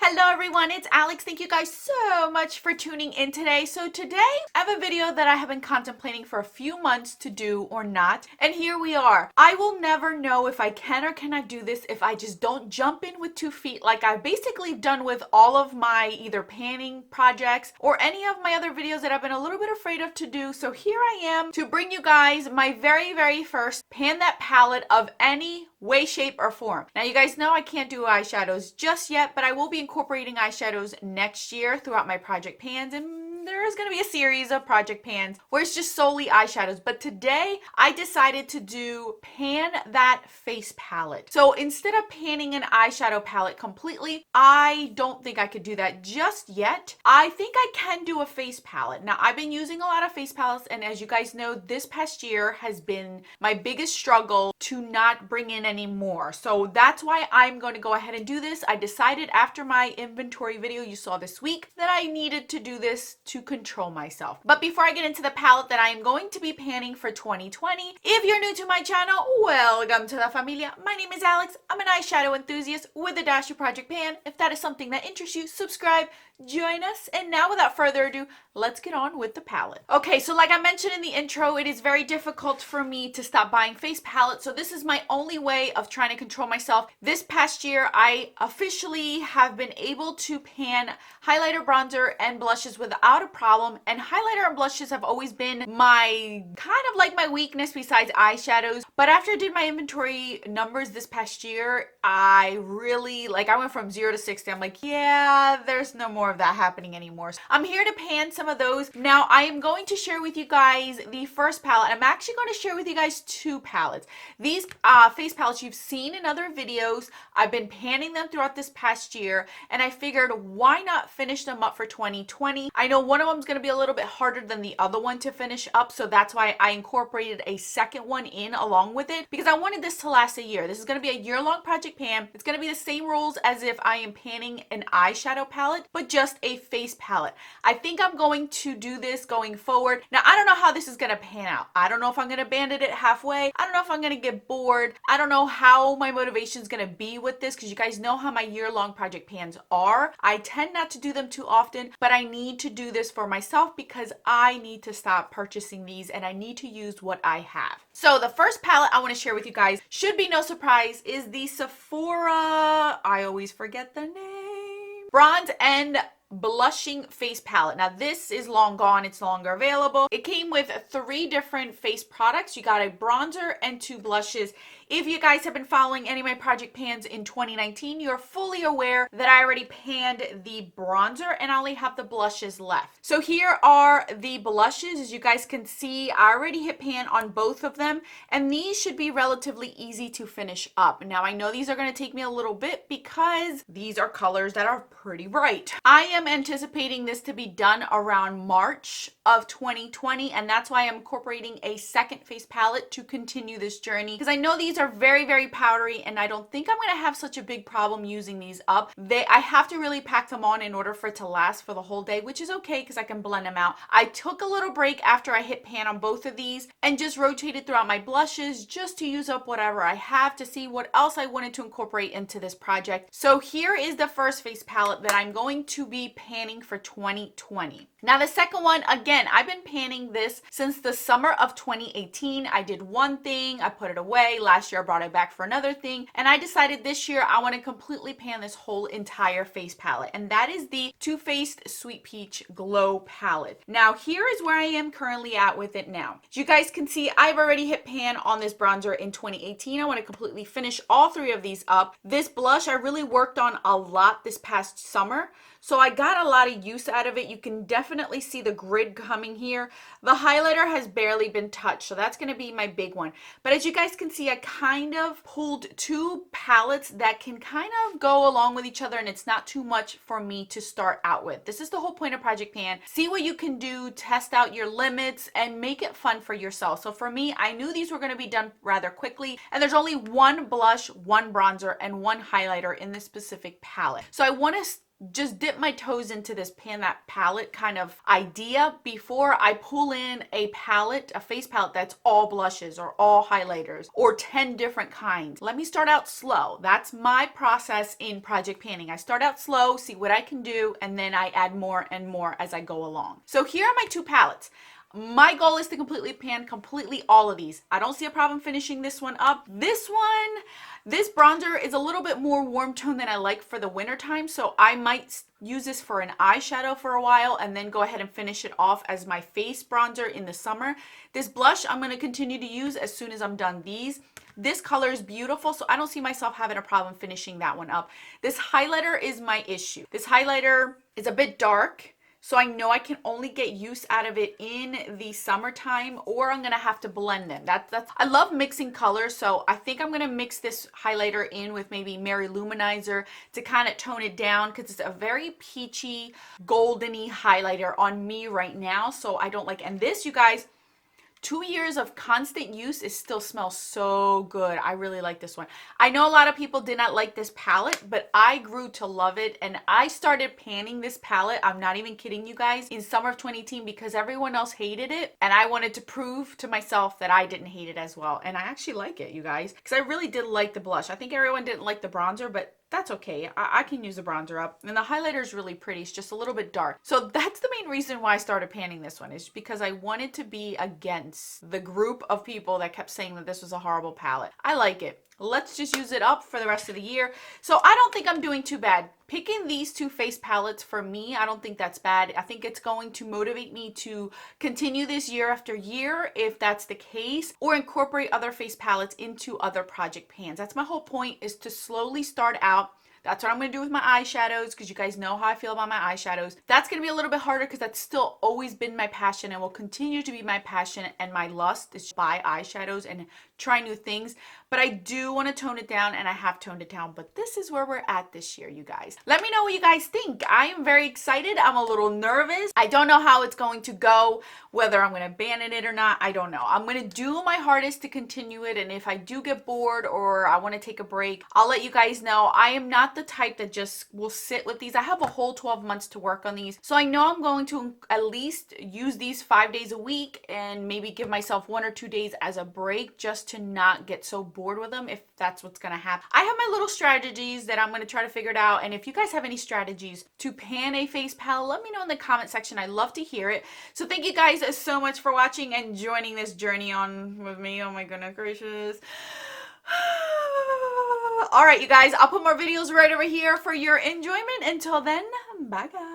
Hello everyone, it's Alex. Thank you guys so much for tuning in today. So today I have a video that I have been contemplating for a few months to do or not. And here we are. I will never know if I can or cannot do this if I just don't jump in with 2 feet like I've basically done with all of my either panning projects or any of my other videos that I've been a little bit afraid of to do. So here I am to bring you guys my very first pan that palette of any way, shape, or form. Now you guys know I can't do eyeshadows just yet, but I will be incorporating eyeshadows next year throughout my project pans, and there is going to be a series of project pans where it's just solely eyeshadows. But today I decided to do pan that face palette. So instead of panning an eyeshadow palette completely, I don't think I could do that just yet. I think I can do a face palette. Now I've been using a lot of face palettes, and as you guys know, this past year has been my biggest struggle to not bring in any more. So that's why I'm going to go ahead and do this. I decided after my inventory video you saw this week that I needed to do this to control myself. But before I get into the palette that I am going to be panning for 2020, if you're new to my channel, welcome to La Familia. My name is Alex. I'm an eyeshadow enthusiast with a dash of project pan. If that is something that interests you, subscribe, join us. And now without further ado, let's get on with the palette. Okay, so like I mentioned in the intro, it is very difficult for me to stop buying face palettes. So this is my only way of trying to control myself. This past year, I officially have been able to pan highlighter, bronzer, and blushes without a problem. And highlighter and blushes have always been my kind of like my weakness besides eyeshadows. But after I did my inventory numbers this past year, I really I went from 0 to 60. I'm like, yeah, there's no more of that happening anymore. So I'm here to pan some of those. Now I am going to share with you guys the first palette. I'm actually going to share with you guys 2 palettes. These face palettes you've seen in other videos. I've been panning them throughout this past year, and I figured why not finish them up for 2020. I know one of them is going to be a little bit harder than the other one to finish up, so that's why I incorporated a second one in along with it, because I wanted this to last a year. This is going to be a year-long project pan. It's going to be the same rules as if I am panning an eyeshadow palette, but just a face palette. I think I'm going to do this going forward. Now, I don't know how this is going to pan out. I don't know if I'm going to abandon it halfway. I don't know if I'm going to get bored. I don't know how my motivation is going to be with this, because you guys know how my year-long project pans are. I tend not to do them too often, but I need to do this for myself because I need to stop purchasing these and I need to use what I have. So the first palette I want to share with you guys, should be no surprise, is the Sephora, I always forget the name, Bronze and Blushing Face Palette. Now this is long gone, it's no longer available. It came with 3 different face products. You got a bronzer and 2 blushes. If you guys have been following any of my project pans in 2019, you're fully aware that I already panned the bronzer and I only have the blushes left. So here are the blushes. As you guys can see, I already hit pan on both of them, and these should be relatively easy to finish up. Now I know these are going to take me a little bit because these are colors that are pretty bright. I am anticipating this to be done around March of 2020, and that's why I'm incorporating a second face palette to continue this journey, because I know these are very powdery and I don't think I'm going to have such a big problem using these up. I have to really pack them on in order for it to last for the whole day, which is okay because I can blend them out. I took a little break after I hit pan on both of these and just rotated throughout my blushes just to use up whatever I have to see what else I wanted to incorporate into this project. So here is the first face palette that I'm going to be panning for 2020. Now the second one, again, I've been panning this since the summer of 2018. I did one thing, I put it away. Last year I brought it back for another thing, and I decided this year I want to completely pan this whole entire face palette, and that is the Too Faced Sweet Peach Glow palette. Now here is where I am currently at with it now. As you guys can see, I've already hit pan on this bronzer in 2018. I want to completely finish all 3 of these up. This blush I really worked on a lot this past summer, so I got a lot of use out of it. You can definitely see the grid coming here. The highlighter has barely been touched, so that's going to be my big one. But as you guys can see, I kind of pulled 2 palettes that can kind of go along with each other, and it's not too much for me to start out with. This is the whole point of Project Pan. See what you can do, test out your limits, and make it fun for yourself. So for me, I knew these were going to be done rather quickly, and there's only 1 blush, 1 bronzer, and 1 highlighter in this specific palette. So I want to just dip my toes into this pan that palette kind of idea before I pull in a palette, a face palette that's all blushes or all highlighters or 10 different kinds. Let me start out slow. That's my process in project panning. I start out slow, see what I can do, and then I add more and more as I go along. So here are my two palettes. My goal is to completely pan completely all of these. I don't see a problem finishing this one up. This bronzer is a little bit more warm tone than I like for the winter time, so I might use this for an eyeshadow for a while and then go ahead and finish it off as my face bronzer in the summer. This blush I'm going to continue to use as soon as I'm done these. This color is beautiful, so I don't see myself having a problem finishing that one up. This highlighter is my issue. This highlighter is a bit dark, so I know I can only get use out of it in the summertime, or I'm gonna have to blend them. I love mixing colors, so I think I'm gonna mix this highlighter in with maybe Mary Luminizer to kind of tone it down, because it's a very peachy, goldeny highlighter on me right now, so I don't like. And this, you guys, 2 years of constant use, it still smells so good. I really like this one. I know a lot of people did not like this palette, but I grew to love it, and I started panning this palette, I'm not even kidding you guys, in summer of 2018 because everyone else hated it, and I wanted to prove to myself that I didn't hate it as well. And I actually like it, you guys, because I really did like the blush. I think everyone didn't like the bronzer, but that's okay. I can use the bronzer up. And the highlighter is really pretty. It's just a little bit dark. So that's the main reason why I started panning this one, is because I wanted to be against the group of people that kept saying that this was a horrible palette. I like it. Let's just use it up for the rest of the year. So I don't think I'm doing too bad. Picking these two face palettes for me, I don't think that's bad. I think it's going to motivate me to continue this year after year if that's the case, or incorporate other face palettes into other project pans. That's my whole point, is to slowly start out. That's what I'm going to do with my eyeshadows, because you guys know how I feel about my eyeshadows. That's going to be a little bit harder because that's still always been my passion and will continue to be my passion and my lust, is to buy eyeshadows and try new things. But I do want to tone it down, and I have toned it down. But this is where we're at this year, you guys. Let me know what you guys think. I am very excited. I'm a little nervous. I don't know how it's going to go, whether I'm going to abandon it or not. I don't know. I'm going to do my hardest to continue it. And if I do get bored or I want to take a break, I'll let you guys know. I am not the type that just will sit with these. I have a whole 12 months to work on these. So I know I'm going to at least use these 5 days a week, and maybe give myself 1 or 2 days as a break, just to not get so bored with them, if that's what's going to happen. I have my little strategies that I'm going to try to figure it out. And if you guys have any strategies to pan a face palette, let me know in the comment section. I love to hear it. So thank you guys so much for watching and joining this journey on with me. Oh my goodness gracious. All right, you guys, I'll put more videos right over here for your enjoyment. Until then, bye guys.